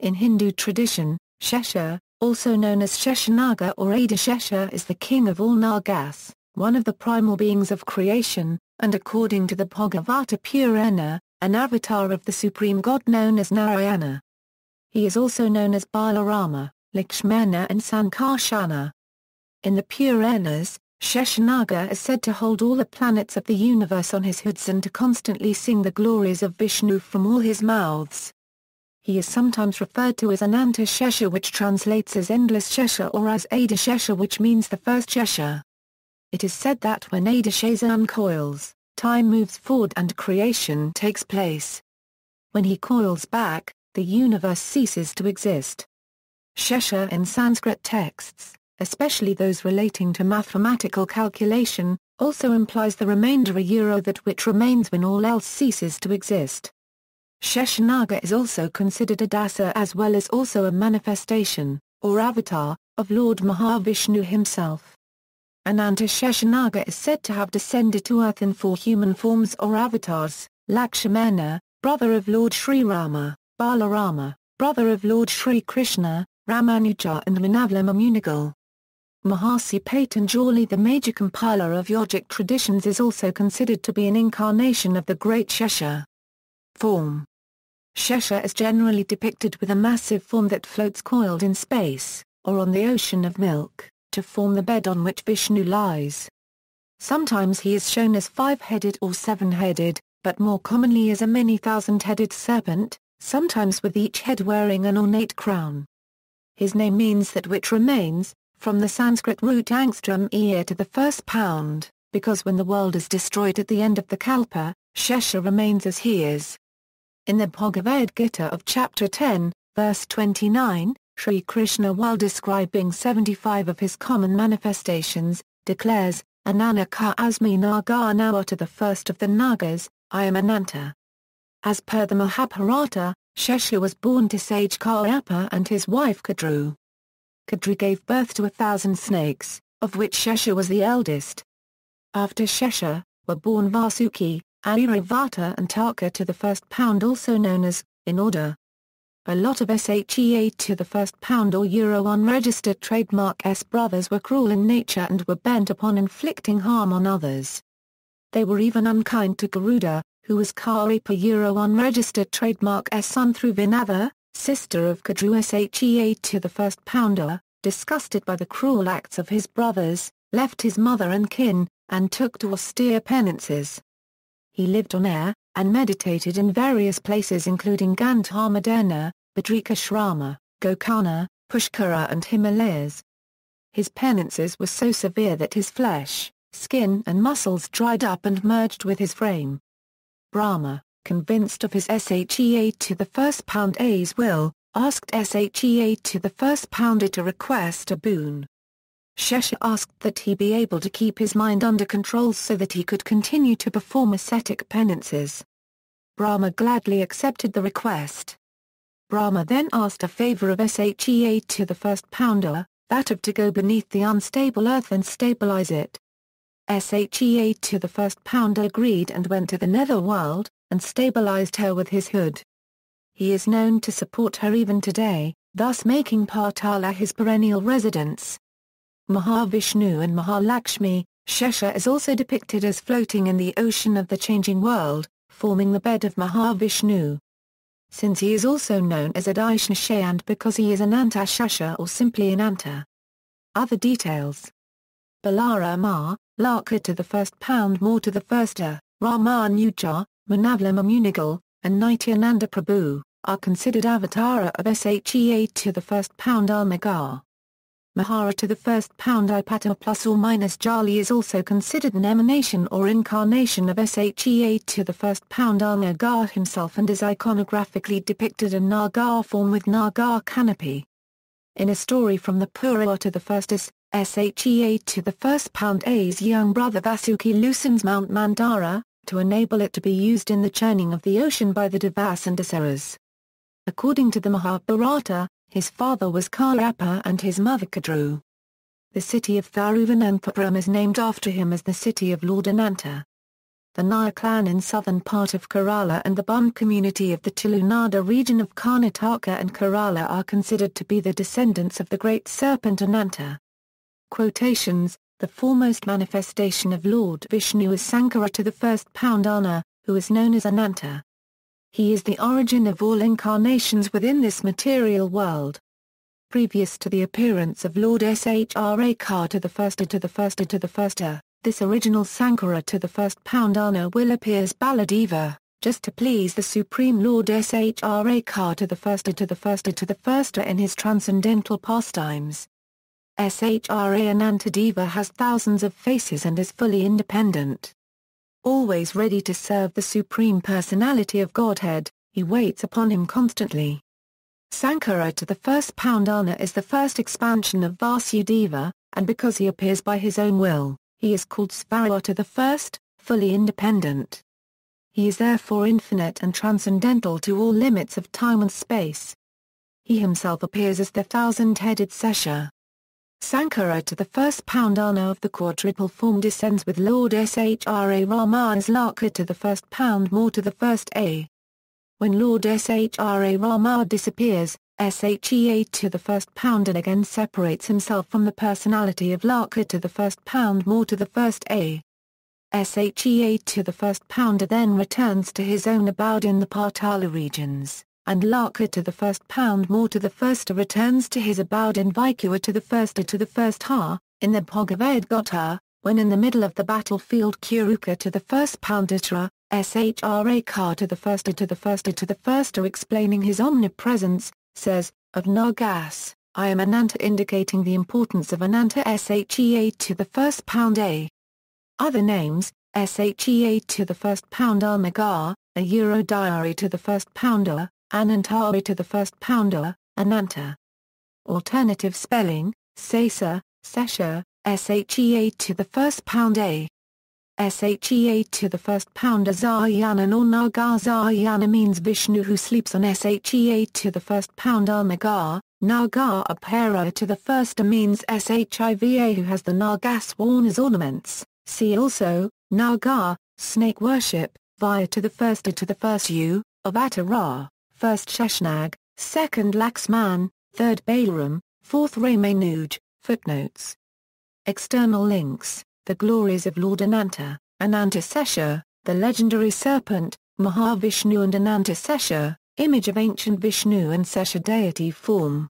In Hindu tradition, Shesha, also known as Sheshanaga or Ādi Śeṣa, is the king of all Nāgas, one of the primal beings of creation, and according to the Bhagavata Purana, an avatar of the supreme god known as Narayana. He is also known as Balarama, Laxmana and Sankarshana. In the Puranas, Sheshanaga is said to hold all the planets of the universe on his hoods and to constantly sing the glories of Vishnu from all his mouths. He is sometimes referred to as Ananta Shesha, which translates as endless-Shesha, or as Ādi Śeṣa, which means the first Shesha. It is said that when Adishesa uncoils, time moves forward and creation takes place. When he coils back, the universe ceases to exist. Shesha in Sanskrit texts, especially those relating to mathematical calculation, also implies the remainder that which remains when all else ceases to exist. Sheshanaga is also considered a dasa as well as also a manifestation, or avatar, of Lord Mahavishnu himself. Ananta Shesha is said to have descended to earth in 4 human forms or avatars: Laxmana, brother of Lord Sri Rama; Balarama, brother of Lord Sri Krishna; Ramanuja and Munigal. Mahasi Patanjali, the major compiler of yogic traditions, is also considered to be an incarnation of the great Shesha. Form. Shesha is generally depicted with a massive form that floats coiled in space, or on the ocean of milk, to form the bed on which Vishnu lies. Sometimes he is shown as 5-headed or 7-headed, but more commonly as a many thousand-headed serpent, sometimes with each head wearing an ornate crown. His name means that which remains, from the Sanskrit root angstrom ear to the first pound, because when the world is destroyed at the end of the Kalpa, Shesha remains as he is. In the Bhagavad Gita of chapter 10, verse 29, Sri Krishna, while describing 75 of his common manifestations, declares, Ananaka asmi naga nawa, to the first of the Nagas, I am Ananta. As per the Mahabharata, Shesha was born to sage Karyapa and his wife Kadru. Kadru gave birth to 1,000 snakes, of which Shesha was the eldest. After Shesha, were born Vasuki, Airavata and Taka to the first pound, also known as, in order. A lot of SHEA to the first pound or Euro unregistered trademark S brothers were cruel in nature and were bent upon inflicting harm on others. They were even unkind to Garuda, who was Karyapa Euro unregistered trademark S son through Vinatha, sister of Kadru SHEA to the first pounder, disgusted by the cruel acts of his brothers, left his mother and kin, and took to austere penances. He lived on air, and meditated in various places including Gandharmadana, Badrikashrama, Gokana, Pushkara and Himalayas. His penances were so severe that his flesh, skin and muscles dried up and merged with his frame. Brahma, convinced of his SHEA to the first pound A's will, asked SHEA to the first pounder to request a boon. Shesha asked that he be able to keep his mind under control so that he could continue to perform ascetic penances. Brahma gladly accepted the request. Brahma then asked a favor of SHEA to the first pounder, that of to go beneath the unstable earth and stabilize it. SHEA to the first pounder agreed and went to the netherworld, and stabilized her with his hood. He is known to support her even today, thus making Patala his perennial residence. Mahavishnu and Mahalakshmi, Shesha is also depicted as floating in the ocean of the changing world, forming the bed of Mahavishnu. Since he is also known as Ādi Śeṣa and because he is Ananta Shesha or simply Ananta. Other details. Balarama, Laka to the first pound more to the first Ramanuja, Munigal, and Nityananda Prabhu, are considered avatara of SHEA to the first pound Almagar. Mahara to the first pound Ipata plus or minus Jali is also considered an emanation or incarnation of SHEA to the first pound Almagar himself and is iconographically depicted in Naga form with Naga canopy. In a story from the Purana to the first is, SHEA to the first pound A's young brother Vasuki loosens Mount Mandara, to enable it to be used in the churning of the ocean by the Devas and Asuras. According to the Mahabharata, his father was Karyapa and his mother Kadru. The city of Thiruvananthapuram is named after him as the city of Lord Ananta. the Nair clan in southern part of Kerala and the Bund community of the Tulunadu region of Karnataka and Kerala are considered to be the descendants of the great serpent Ananta. Quotations: the foremost manifestation of Lord Vishnu is Sankara to the first Pundana, who is known as Ananta. He is the origin of all incarnations within this material world. Previous to the appearance of Lord Shra to the first this original Sankara to the first Pundana will appear as Baladeva, just to please the Supreme Lord Shra to the first in his transcendental pastimes. Shra Anantadeva has thousands of faces and is fully independent. Always ready to serve the Supreme Personality of Godhead, he waits upon him constantly. Sankara to the first Pundana is the first expansion of Vasudeva, and because he appears by his own will, he is called Svara to the first, fully independent. He is therefore infinite and transcendental to all limits of time and space. He himself appears as the thousand-headed Shesha. Sankara to the first Pundana of the quadruple form descends with Lord Shra Rama as Laka to the first Pound more to the first A. When Lord Shra Rama disappears, Shea to the first Pundana again separates himself from the personality of Laka to the first Pound more to the first A. Shea to the first Pundana then returns to his own abode in the Partala regions, and Laka to the first Pound more to the first returns to his abode in Vaikua to the first Ha, in the Bhagavad-gita, when in the middle of the battlefield Kuruka to the first Punditra, Shra to the first explaining his omnipresence, says, of Nāgas, I am Ananta, indicating the importance of Ananta. Shea to the first Pound A. Other names: Shea to the first Pundanagar, a Diary to the first Pounder, Anantari to the first Pounder, Ananta. Alternative spelling: Sesa, Sesha, Shea to the first Pound A. Shea to the first Pounder Zaryanan or Naga. Zaryana means Vishnu who sleeps on. Shea to the first Pundanagar, Naga Apara to the first means Shiva who has the Nagas worn as ornaments. See also, Naga, snake worship, Vaya to the first U, of Attara, first Sheshanaga, second Laxmana, third Balarama, fourth Ramanuja. Footnotes. External links: the glories of Lord Ananta, Ananta Shesha, the legendary serpent, Mahavishnu and Ananta Shesha, image of ancient Vishnu and Shesha deity form.